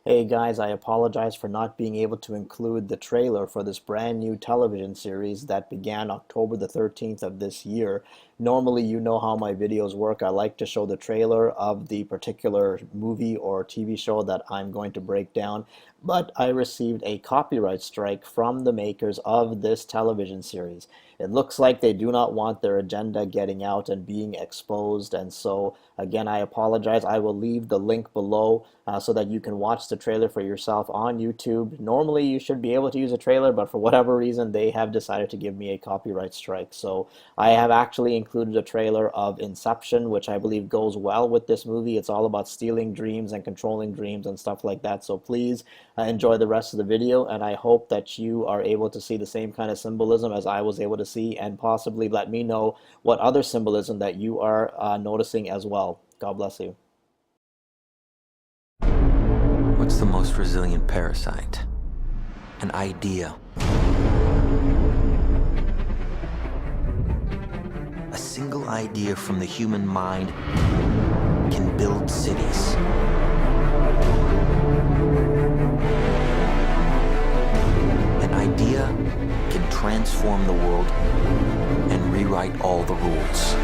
Hey guys, I apologize for not being able to include the trailer for this brand new television series that began October the 13th of this year. Normally, you know how my videos work. I like to show the trailer of the particular movie or TV show that I'm going to break down, but I received a copyright strike from the makers of this television series. It looks like they do not want their agenda getting out and being exposed, and so again, I apologize. I will leave the link below so that you can watch the trailer for yourself on YouTube. Normally, you should be able to use a trailer, but for whatever reason, they have decided to give me a copyright strike. So I have actually included a trailer of Inception, which I believe goes well with this movie. It's all about stealing dreams and controlling dreams and stuff like that. So please enjoy the rest of the video, and I hope that you are able to see the same kind of symbolism as I was able to see, and possibly let me know what other symbolism that you are noticing as well. God bless you. What's the most resilient parasite? An idea. A single idea from the human mind can build cities. An idea can transform the world and rewrite all the rules.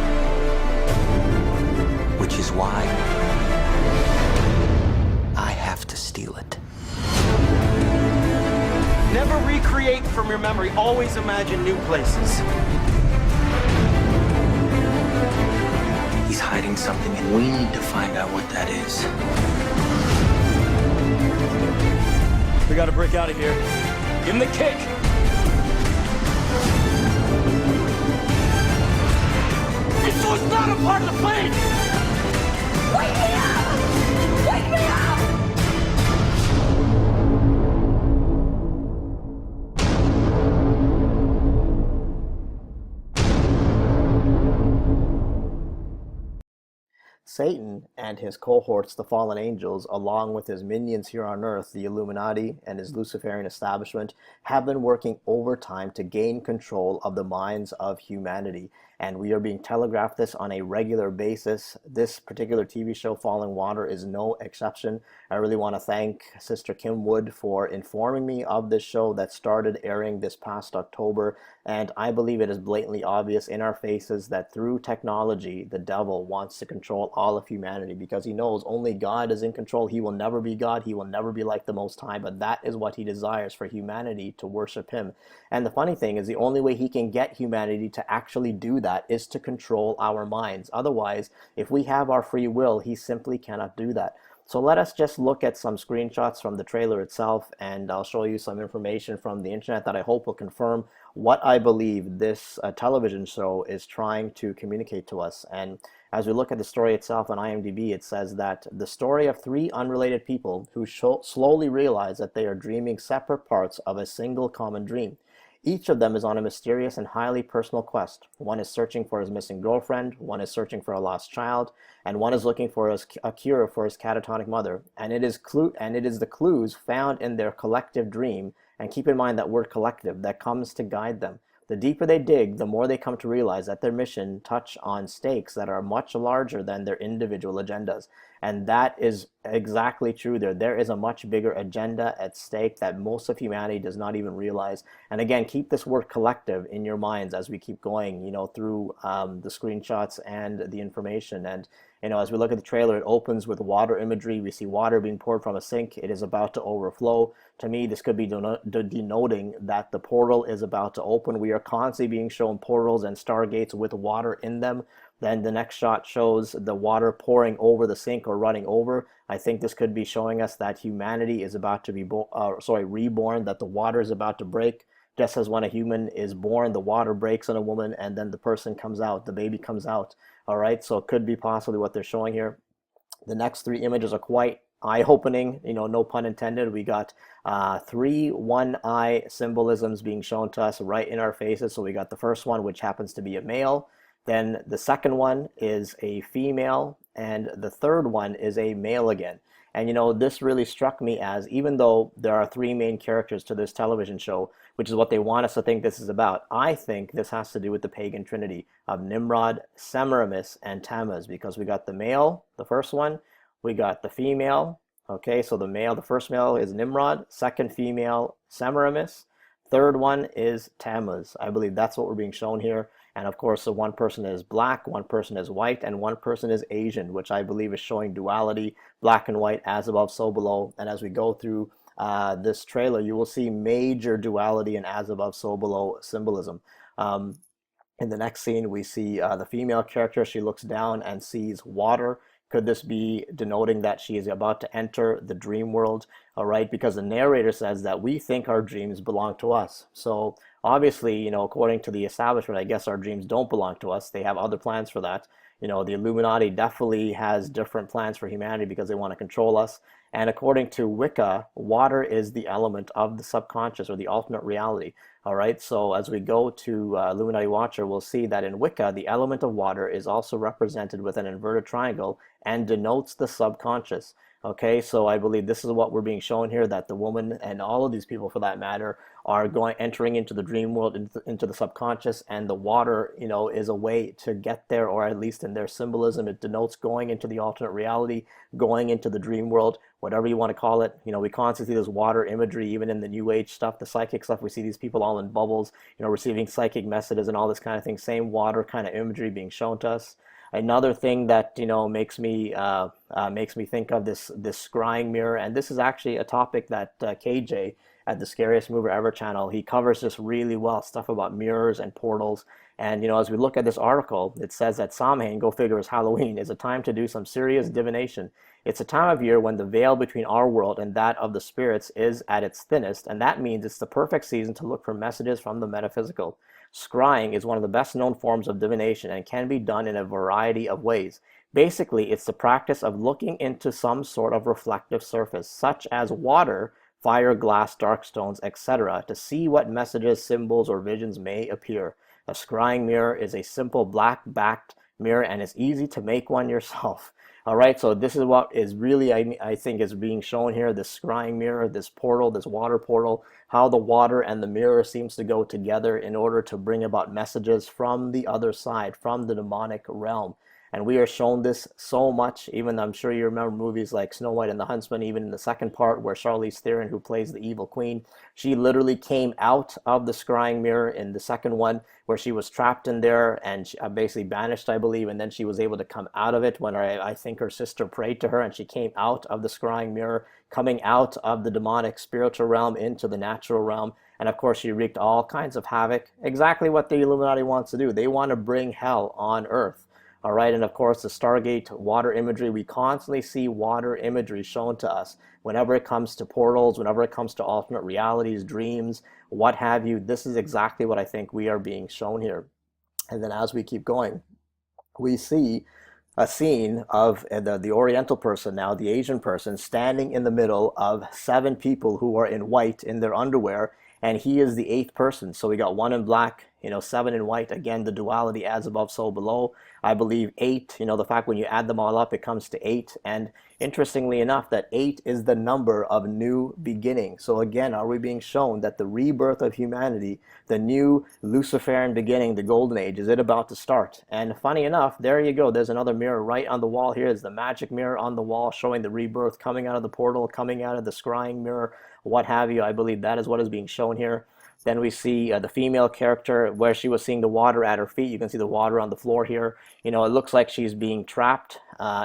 Which is why I have to steal it. Never recreate from your memory. Always imagine new places. He's hiding something, and we need to find out what that is. We gotta break out of here. Give him the kick! This was not a part of the plan! Wake me up! Wake me up! Satan and his cohorts, the fallen angels, along with his minions here on earth, the Illuminati and his Luciferian establishment, have been working overtime to gain control of the minds of humanity. And we are being telegraphed this on a regular basis. This particular TV show, Falling Water, is no exception. I really want to thank Sister Kim Wood for informing me of this show that started airing this past October. And I believe it is blatantly obvious in our faces that through technology, the devil wants to control all of humanity, because he knows only God is in control. He will never be God. He will never be like the Most High, but that is what he desires, for humanity to worship him. And the funny thing is, the only way he can get humanity to actually do that is to control our minds. Otherwise, if we have our free will, he simply cannot do that. So let us just look at some screenshots from the trailer itself, and I'll show you some information from the internet that I hope will confirm what I believe this television show is trying to communicate to us. And as we look at the story itself on IMDb, it says that the story of three unrelated people who slowly realize that they are dreaming separate parts of a single common dream. Each of them is on a mysterious and highly personal quest. One is searching for his missing girlfriend, one is searching for a lost child, and one is looking for a cure for his catatonic mother. And it is the clues found in their collective dream, and keep in mind that word collective, that comes to guide them. The deeper they dig, the more they come to realize that their mission touch on stakes that are much larger than their individual agendas. And that is exactly true there. There is a much bigger agenda at stake that most of humanity does not even realize. And again, keep this word collective in your minds as we keep going, through the screenshots and the information. And as we look at the trailer, it opens with water imagery. We see water being poured from a sink. It is about to overflow. To me, this could be denoting that the portal is about to open. We are constantly being shown portals and stargates with water in them. Then the next shot shows the water pouring over the sink or running over. I think this could be showing us that humanity is about to be reborn, that the water is about to break. Just as when a human is born, the water breaks on a woman, and then the person comes out, the baby comes out. All right, so it could be possibly what they're showing here. The next three images are quite eye-opening, no pun intended. We got three one-eye symbolisms being shown to us right in our faces. So we got the first one, which happens to be a male. Then the second one is a female, and the third one is a male again. And this really struck me as, even though there are three main characters to this television show, which is what they want us to think this is about, I think this has to do with the pagan trinity of Nimrod, Semiramis, and Tammuz, because we got the male, the first one, we got the female, Okay, so the first male is Nimrod, second female, Semiramis, third one is Tammuz. I believe that's what we're being shown here. And of course, so one person is black, one person is white, and one person is Asian, which I believe is showing duality, black and white, as above, so below. And as we go through this trailer, you will see major duality and as above, so below symbolism. In the next scene, we see the female character. She looks down and sees water. Could this be denoting that she is about to enter the dream world? All right, because the narrator says that we think our dreams belong to us. So obviously, according to the establishment, I guess our dreams don't belong to us. They have other plans for that. The Illuminati definitely has different plans for humanity because they want to control us. And according to Wicca, water is the element of the subconscious or the alternate reality. All right, so as we go to Illuminati Watcher, we'll see that in Wicca, the element of water is also represented with an inverted triangle and denotes the subconscious. Okay, so I believe this is what we're being shown here, that the woman and all of these people for that matter are entering into the dream world, into the subconscious, and the water, is a way to get there, or at least in their symbolism, it denotes going into the alternate reality, going into the dream world, whatever you want to call it. We constantly see this water imagery, even in the New Age stuff, the psychic stuff. We see these people all in bubbles, receiving psychic messages and all this kind of thing. Same water kind of imagery being shown to us. Another thing that makes me think of this scrying mirror, and this is actually a topic that KJ at the Scariest Mover Ever channel, he covers this really well, stuff about mirrors and portals. And as we look at this article, it says that Samhain, go figure, is Halloween, is a time to do some serious divination. It's a time of year when the veil between our world and that of the spirits is at its thinnest, and that means it's the perfect season to look for messages from the metaphysical. Scrying is one of the best known forms of divination and can be done in a variety of ways. Basically, it's the practice of looking into some sort of reflective surface, such as water, fire, glass, dark stones, etc., to see what messages, symbols, or visions may appear. A scrying mirror is a simple black-backed mirror, and it's easy to make one yourself. All right, so this is what is really, I think, is being shown here, this scrying mirror, this portal, this water portal, how the water and the mirror seems to go together in order to bring about messages from the other side, from the demonic realm. And we are shown this so much, even I'm sure you remember movies like Snow White and the Huntsman, even in the second part where Charlize Theron, who plays the evil queen, she literally came out of the scrying mirror in the second one where she was trapped in there and she, basically banished, I believe, and then she was able to come out of it when I think her sister prayed to her and she came out of the scrying mirror, coming out of the demonic spiritual realm into the natural realm. And of course, she wreaked all kinds of havoc, exactly what the Illuminati wants to do. They want to bring hell on earth. All right, and of course, the Stargate water imagery, we constantly see water imagery shown to us whenever it comes to portals, whenever it comes to alternate realities, dreams, what have you. This is exactly what I think we are being shown here. And then as we keep going, we see a scene of the Oriental person now, the Asian person, standing in the middle of 7 people who are in white in their underwear, and he is the 8th person. So we got 1 in black, 7 in white. Again, the duality, as above, so below. I believe 8, the fact when you add them all up, it comes to 8. And interestingly enough, that 8 is the number of new beginning. So again, are we being shown that the rebirth of humanity, the new Luciferian beginning, the golden age, is it about to start? And funny enough, there you go. There's another mirror right on the wall here. Is the magic mirror on the wall showing the rebirth coming out of the portal, coming out of the scrying mirror, what have you. I believe that is what is being shown here. Then we see the female character where she was seeing the water at her feet. You can see the water on the floor here. It looks like she's being trapped.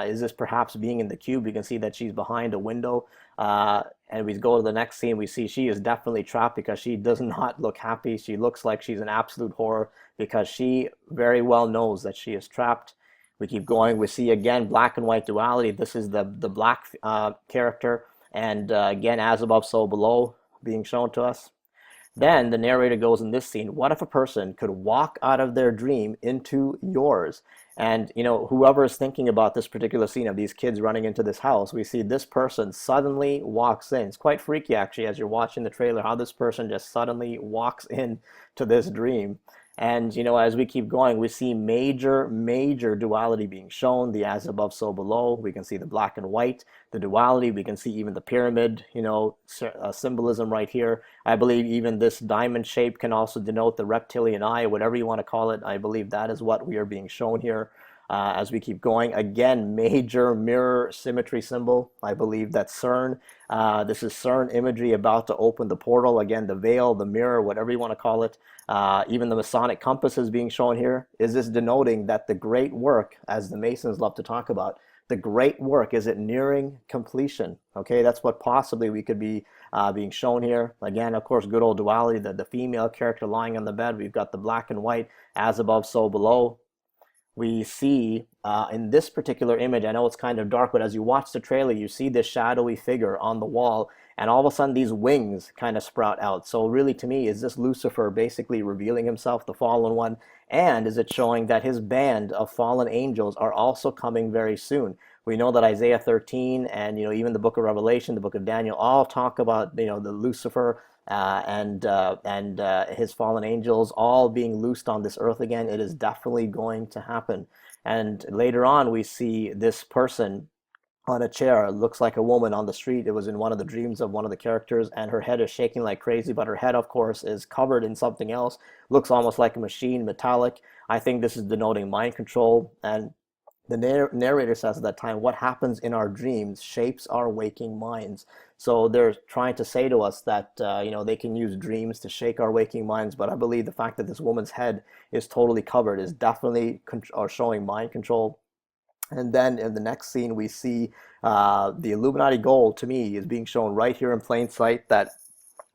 Is this perhaps being in the cube? You can see that she's behind a window. And we go to the next scene. We see she is definitely trapped because she does not look happy. She looks like she's an absolute horror because she very well knows that she is trapped. We keep going. We see again black and white duality. This is the black character. And again, as above, so below being shown to us. Then the narrator goes in this scene, what if a person could walk out of their dream into yours? And, whoever is thinking about this particular scene of these kids running into this house, we see this person suddenly walks in. It's quite freaky, actually, as you're watching the trailer, how this person just suddenly walks in to this dream. And, as we keep going, we see major duality being shown, the as above, so below. We can see the black and white, the duality. We can see even the pyramid, symbolism right here. I believe even this diamond shape can also denote the reptilian eye, whatever you want to call it. I believe that is what we are being shown here. As we keep going, again, major mirror symmetry symbol. I believe that's CERN. This is CERN imagery about to open the portal. Again, the veil, the mirror, whatever you want to call it. Even the Masonic compass is being shown here. Is this denoting that the great work, as the Masons love to talk about, the great work, is it nearing completion? Okay, that's what possibly we could be being shown here. Again, of course, good old duality, the female character lying on the bed. We've got the black and white, as above, so below. We see in this particular image, I know it's kind of dark, but as you watch the trailer, you see this shadowy figure on the wall, and all of a sudden these wings kind of sprout out. So really, to me, is this Lucifer basically revealing himself, the fallen one? And is it showing that his band of fallen angels are also coming very soon? We know that Isaiah 13 and even the book of Revelation, the book of Daniel, all talk about the Lucifer and his fallen angels all being loosed on this earth again. It is definitely going to happen. And later on, we see this person on a chair. It looks like a woman on the street. It was in one of the dreams of one of the characters, and her head is shaking like crazy, but her head, of course, is covered in something else. Looks almost like a machine, metallic. I think this is denoting mind control. And the narrator says at that time, what happens in our dreams shapes our waking minds. So they're trying to say to us that they can use dreams to shake our waking minds, but I believe the fact that this woman's head is totally covered is definitely showing mind control. And then in the next scene, we see the Illuminati goal, to me, is being shown right here in plain sight, that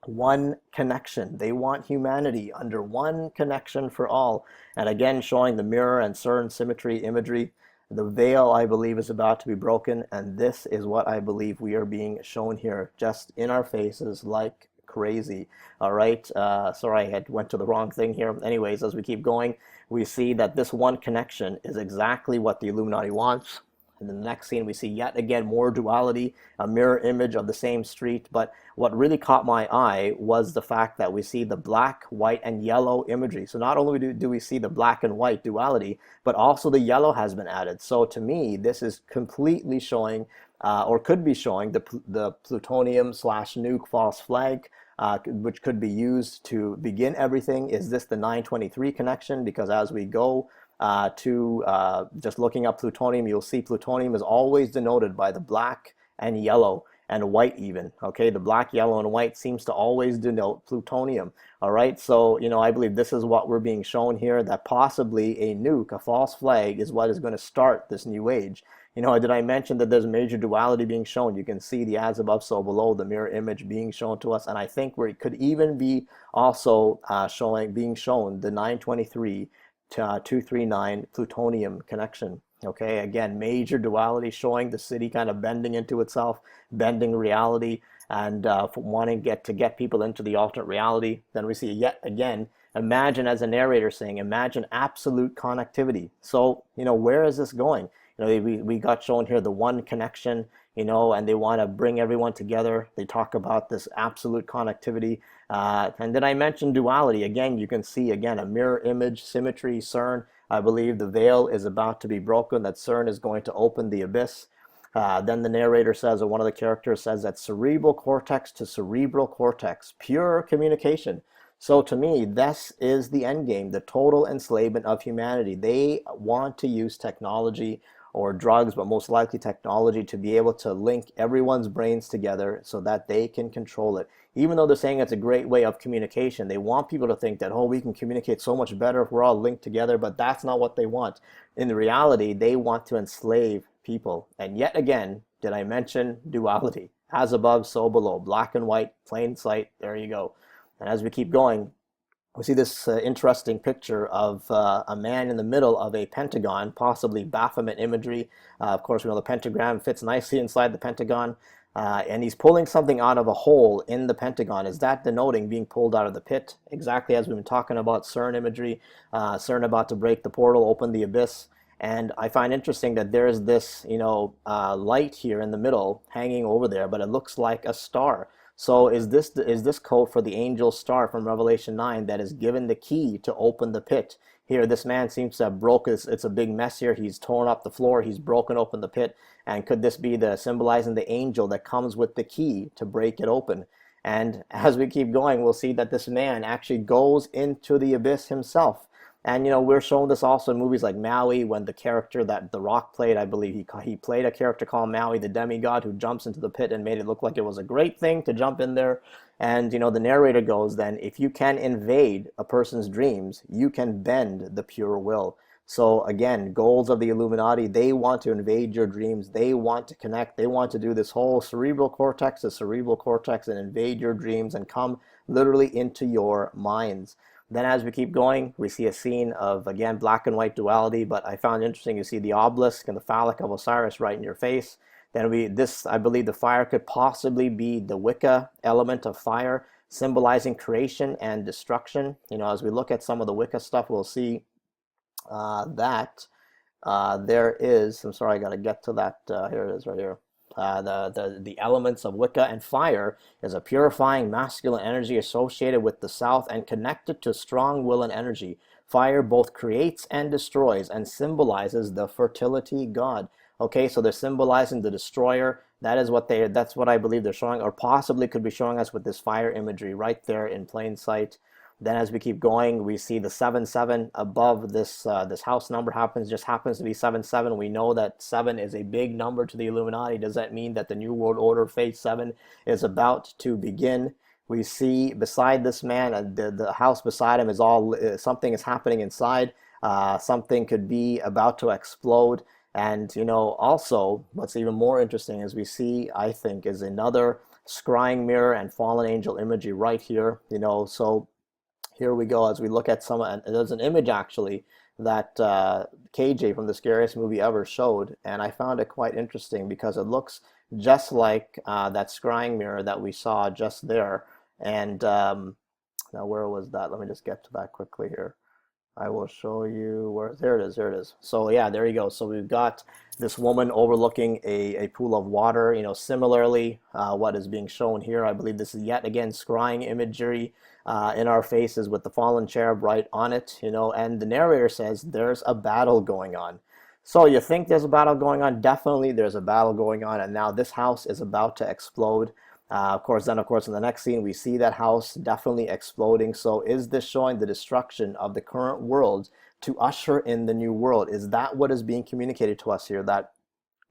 one connection. They want humanity under one connection for all. And again, showing the mirror and CERN symmetry imagery. The veil, I believe, is about to be broken, and this is what I believe we are being shown here, just in our faces like crazy. All right, sorry, I went to the wrong thing here. Anyways, as we keep going, we see that this one connection is exactly what the Illuminati wants. In the next scene, we see yet again more duality, a mirror image of the same street. But what really caught my eye was the fact that we see the black, white, and yellow imagery. So not only do we see the black and white duality, but also the yellow has been added. So to me, this is completely showing, or could be showing, the plutonium / nuke false flag, which could be used to begin everything. Is this the 923 connection? Because as we go just looking up plutonium, you'll see plutonium is always denoted by the black and yellow and white even. Okay, the black, yellow, and white seems to always denote plutonium. All right, so I believe this is what we're being shown here, that possibly a nuke, a false flag, is what is going to start this new age. Did I mention that there's major duality being shown? You can see the as above, so below, the mirror image being shown to us, and I think where it could even be also being shown the 923 to 239 plutonium connection. Okay, again, major duality, showing the city kind of bending into itself, bending reality, and wanting to get people into the alternate reality. Then we see yet again, imagine, as a narrator saying, imagine absolute connectivity. So where is this going? We got shown here the one connection, and they want to bring everyone together. They talk about this absolute connectivity. And then I mentioned duality. Again, you can see, again, a mirror image, symmetry, CERN. I believe the veil is about to be broken, that CERN is going to open the abyss. Then the narrator says, or one of the characters says, that cerebral cortex to cerebral cortex, pure communication. So to me, this is the end game, the total enslavement of humanity. They want to use technology or drugs, but most likely technology, to be able to link everyone's brains together so that they can control it. Even though they're saying it's a great way of communication, they want people to think that, oh, we can communicate so much better if we're all linked together, but that's not what they want. In reality, they want to enslave people. And yet again, did I mention duality? As above, so below. Black and white, plain sight, there you go. And as we keep going, we see this interesting picture of a man in the middle of a pentagon, possibly Baphomet imagery. Of course, we know the pentagram fits nicely inside the pentagon. And he's pulling something out of a hole in the pentagon. Is that denoting being pulled out of the pit? Exactly as we've been talking about CERN imagery, CERN about to break the portal, open the abyss. And I find interesting that there is this, light here in the middle hanging over there, but it looks like a star. So is this code for the angel star from Revelation 9 that is given the key to open the pit? Here, this man seems to have broken. It's a big mess here. He's torn up the floor. He's broken open the pit. And could this be symbolizing the angel that comes with the key to break it open? And as we keep going, we'll see that this man actually goes into the abyss himself. And we're shown this also in movies like Maui, when the character that The Rock played, I believe he played a character called Maui, the demigod, who jumps into the pit and made it look like it was a great thing to jump in there. And the narrator goes, then, if you can invade a person's dreams, you can bend the pure will. So again, goals of the Illuminati, they want to invade your dreams. They want to connect. They want to do this whole cerebral cortex to cerebral cortex and invade your dreams and come literally into your minds. Then as we keep going, we see a scene of, again, black and white duality, but I found interesting, you see the obelisk and the phallic of Osiris right in your face. Then I believe the fire could possibly be the Wicca element of fire, symbolizing creation and destruction. As we look at some of the Wicca stuff, we'll see that there is, I'm sorry, I got to get to that, here it is right here. The elements of Wicca, and fire is a purifying masculine energy associated with the south and connected to strong will and energy. Fire both creates and destroys and symbolizes the fertility god. Okay, so they're symbolizing the destroyer. That's what I believe they're showing, or possibly could be showing us with this fire imagery right there in plain sight. Then as we keep going, we see the 7-7 above this house number just happens to be 7-7. We know that 7 is a big number to the Illuminati. Does that mean that the New World Order Phase 7 is about to begin? We see beside this man, the house beside him is something is happening inside. Something could be about to explode. And also what's even more interesting is we see, I think, is another scrying mirror and fallen angel imagery right here. So here we go as we look at and there's an image actually that KJ from the Scariest Movie Ever showed, and I found it quite interesting because it looks just like that scrying mirror that we saw just there. And now where was that? Let me just get to that quickly here. I will show you where. There it is. So yeah, there you go. So we've got this woman overlooking a pool of water. Similarly, what is being shown here, I believe this is yet again scrying imagery in our faces with the fallen cherub right on it. And the narrator says there's a battle going on. So you think there's a battle going on? Definitely there's a battle going on, and now this house is about to explode. Of course, in the next scene, we see that house definitely exploding. So is this showing the destruction of the current world to usher in the new world? Is that what is being communicated to us here? That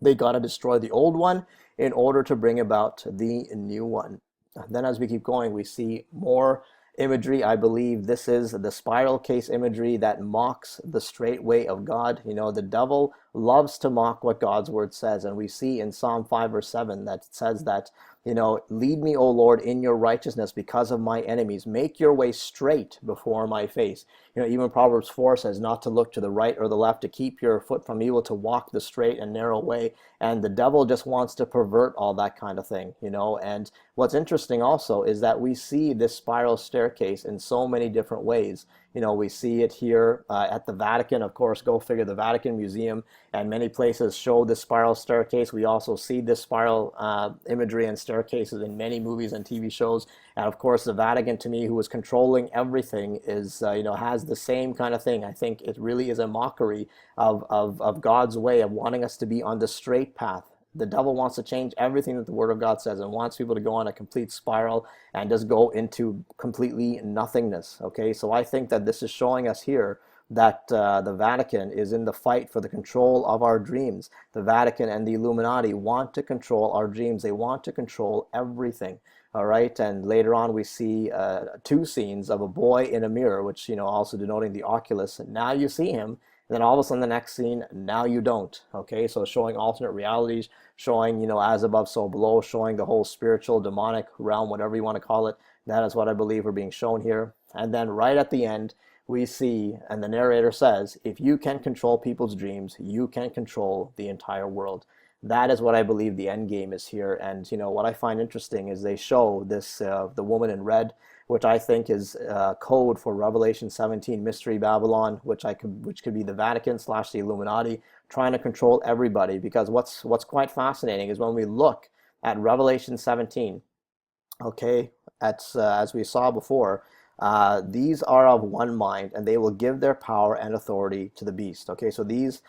they got to destroy the old one in order to bring about the new one. Then as we keep going, we see more imagery. I believe this is the spiral case imagery that mocks the straight way of God. The devil loves to mock what God's word says. And we see in Psalm 5 verse 7 that it says that, lead me, O Lord, in your righteousness because of my enemies. Make your way straight before my face. Even Proverbs 4 says not to look to the right or the left, to keep your foot from evil, to walk the straight and narrow way. And the devil just wants to pervert all that kind of thing, And what's interesting also is that we see this spiral staircase in so many different ways. We see it here at the Vatican, of course, go figure, the Vatican Museum, and many places show this spiral staircase. We also see this spiral imagery and staircases in many movies and TV shows. And of course, the Vatican, to me, who is controlling everything, is has the same kind of thing. I think it really is a mockery of God's way of wanting us to be on the straight path. The devil wants to change everything that the Word of God says and wants people to go on a complete spiral and just go into completely nothingness. Okay, so I think that this is showing us here that the Vatican is in the fight for the control of our dreams. The Vatican and the Illuminati want to control our dreams. They want to control everything. All right, and later on we see two scenes of a boy in a mirror, which also denoting the Oculus. And now you see him, and then all of a sudden the next scene, now you don't. Okay, so showing alternate realities, showing as above so below, showing the whole spiritual demonic realm, whatever you want to call it. That is what I believe are being shown here. And then right at the end we see, and the narrator says, if you can control people's dreams, you can control the entire world. That is what I believe the end game is here. And what I find interesting is they show this the woman in red, which I think is code for Revelation 17, Mystery Babylon, which could be the Vatican / the Illuminati trying to control everybody. Because what's quite fascinating is when we look at Revelation 17, okay, as we saw before, these are of one mind, and they will give their power and authority to the beast. Okay, so these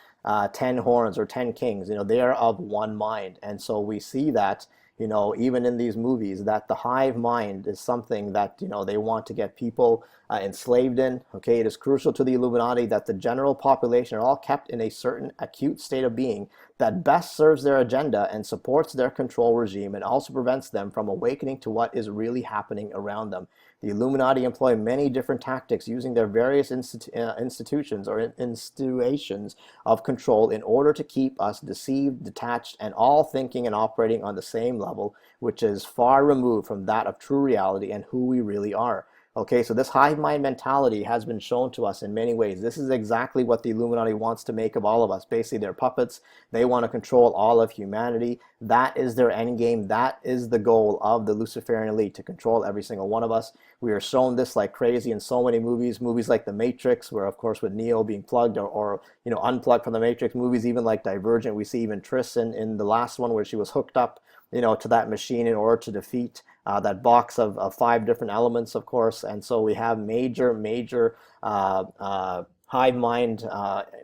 10 horns or 10 kings, they are of one mind. And so we see that even in these movies, that the hive mind is something that, they want to get people enslaved in. Okay, it is crucial to the Illuminati that the general population are all kept in a certain acute state of being that best serves their agenda and supports their control regime, and also prevents them from awakening to what is really happening around them. The Illuminati employ many different tactics using their various institutions or institutions of control in order to keep us deceived, detached, and all thinking and operating on the same level, which is far removed from that of true reality and who we really are. Okay, so this hive mind mentality has been shown to us in many ways. This is exactly what the Illuminati wants to make of all of us. Basically, they're puppets. They want to control all of humanity. That is their end game. That is the goal of the Luciferian elite, to control every single one of us. We are shown this like crazy in so many movies. Movies like The Matrix, where of course with Neo being plugged or unplugged from the Matrix. Movies even like Divergent. We see even Triss in the last one, where she was hooked up to that machine in order to defeat that box of 5 different elements, of course. And so we have major hive mind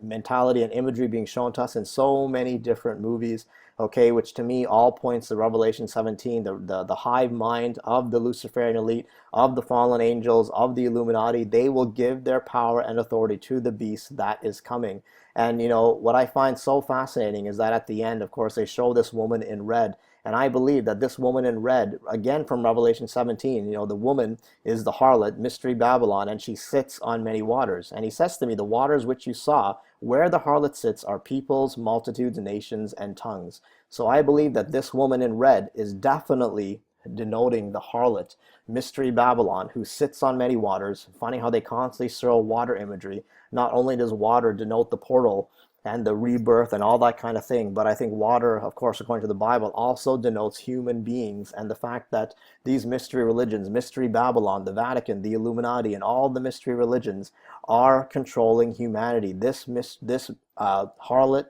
mentality and imagery being shown to us in so many different movies, okay, which to me all points to Revelation 17, the hive mind of the Luciferian elite, of the fallen angels, of the Illuminati. They will give their power and authority to the beast that is coming. And what I find so fascinating is that at the end, of course, they show this woman in red. And I believe that this woman in red, again from Revelation 17, the woman is the harlot, Mystery Babylon, and she sits on many waters. And he says to me, the waters which you saw, where the harlot sits, are peoples, multitudes, nations, and tongues. So I believe that this woman in red is definitely denoting the harlot, Mystery Babylon, who sits on many waters. Funny how they constantly throw water imagery. Not only does water denote the portal and the rebirth and all that kind of thing, but I think water, of course, according to the Bible, also denotes human beings, and the fact that these mystery religions, Mystery Babylon, the Vatican, the Illuminati, and all the mystery religions are controlling humanity. This harlot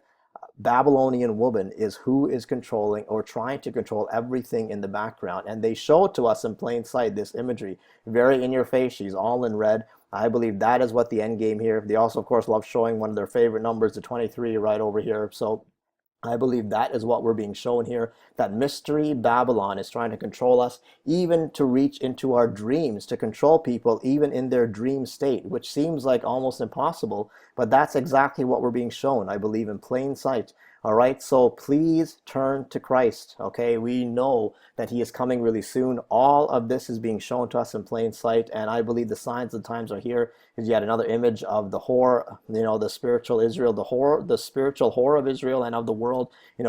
Babylonian woman is who is controlling or trying to control everything in the background, and they show it to us in plain sight, this imagery, very in your face. She's all in red. I believe that is what the end game here. They also, of course, love showing one of their favorite numbers, the 23, right over here. So I believe that is what we're being shown here, that Mystery Babylon is trying to control us, even to reach into our dreams, to control people even in their dream state, which seems like almost impossible, but that's exactly what we're being shown, I believe, in plain sight. All right, so please turn to Christ, okay? We know that he is coming really soon. All of this is being shown to us in plain sight, and I believe the signs of the times are here. Is yet another image of the whore, the spiritual Israel, the spiritual whore of Israel and of the world,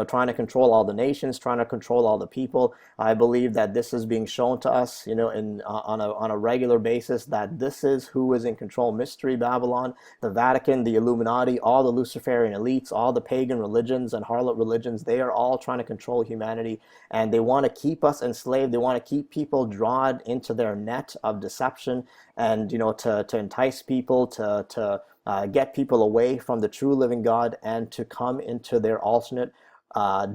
trying to control all the nations, trying to control all the people. I believe that this is being shown to us, on a regular basis, that this is who is in control. Mystery Babylon, the Vatican, the Illuminati, all the Luciferian elites, all the pagan religions and harlot religions. They are all trying to control humanity, and they want to keep us enslaved. They want to keep people drawn into their net of deception, and to entice people, to get people away from the true living God, and to come into their alternate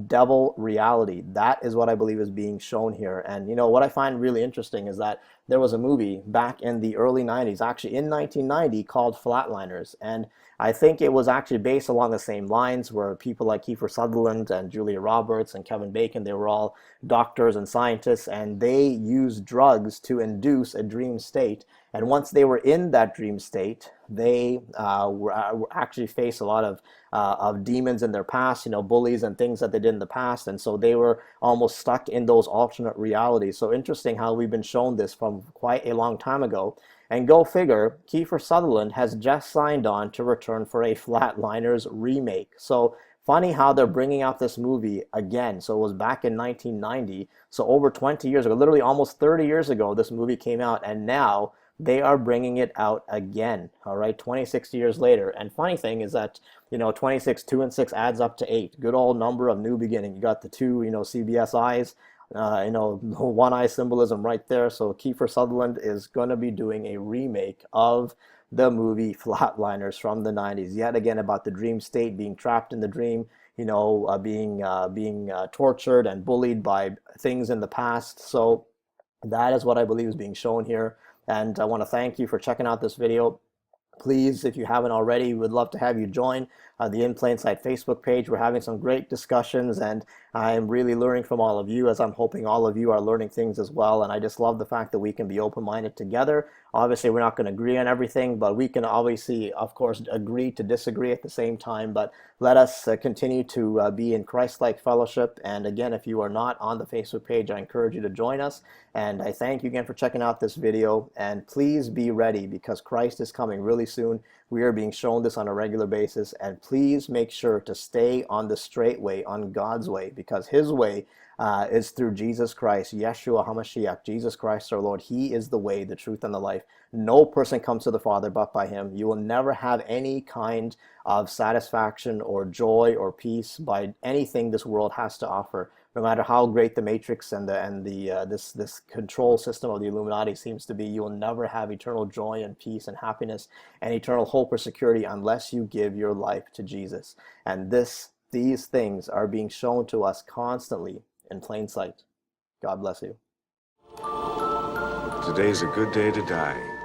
devil reality. That is what I believe is being shown here. And what I find really interesting is that there was a movie back in the early 90s, actually in 1990, called Flatliners, and I think it was actually based along the same lines, where people like Kiefer Sutherland and Julia Roberts and Kevin Bacon, they were all doctors and scientists, and they used drugs to induce a dream state. And once they were in that dream state, they were actually faced a lot of demons in their past, bullies and things that they did in the past, and so they were almost stuck in those alternate realities. So interesting how we've been shown this from quite a long time ago. And go figure, Kiefer Sutherland has just signed on to return for a Flatliners remake. So funny how they're bringing out this movie again. So it was back in 1990, so over 20 years ago, literally almost 30 years ago, this movie came out, and now they are bringing it out again, all right, 26 years later. And funny thing is that, 26, 2 and 6 adds up to 8. Good old number of new beginning. You got the 2, CBS eyes, one eye symbolism right there. So Kiefer Sutherland is going to be doing a remake of the movie Flatliners from the 90s, yet again about the dream state, being trapped in the dream, being tortured and bullied by things in the past. So that is what I believe is being shown here. And I want to thank you for checking out this video. Please, if you haven't already, we would love to have you join the In Plain Sight Facebook page. We're having some great discussions, and I'm really learning from all of you, as I'm hoping all of you are learning things as well. And I just love the fact that we can be open-minded together. Obviously, we're not going to agree on everything, but we can obviously, of course, agree to disagree at the same time. But let us continue to be in Christ-like fellowship. And again, if you are not on the Facebook page, I encourage you to join us. And I thank you again for checking out this video. And please be ready, because Christ is coming really soon. We are being shown this on a regular basis. And please make sure to stay on the straight way, on God's way, because His way is through Jesus Christ, Yeshua HaMashiach, Jesus Christ our Lord. He is the way, the truth, and the life. No person comes to the Father but by Him. You will never have any kind of satisfaction or joy or peace by anything this world has to offer. No matter how great the Matrix and this control system of the Illuminati seems to be, you will never have eternal joy and peace and happiness and eternal hope or security unless you give your life to Jesus. And these things are being shown to us constantly in plain sight. God bless you. Today's a good day to die.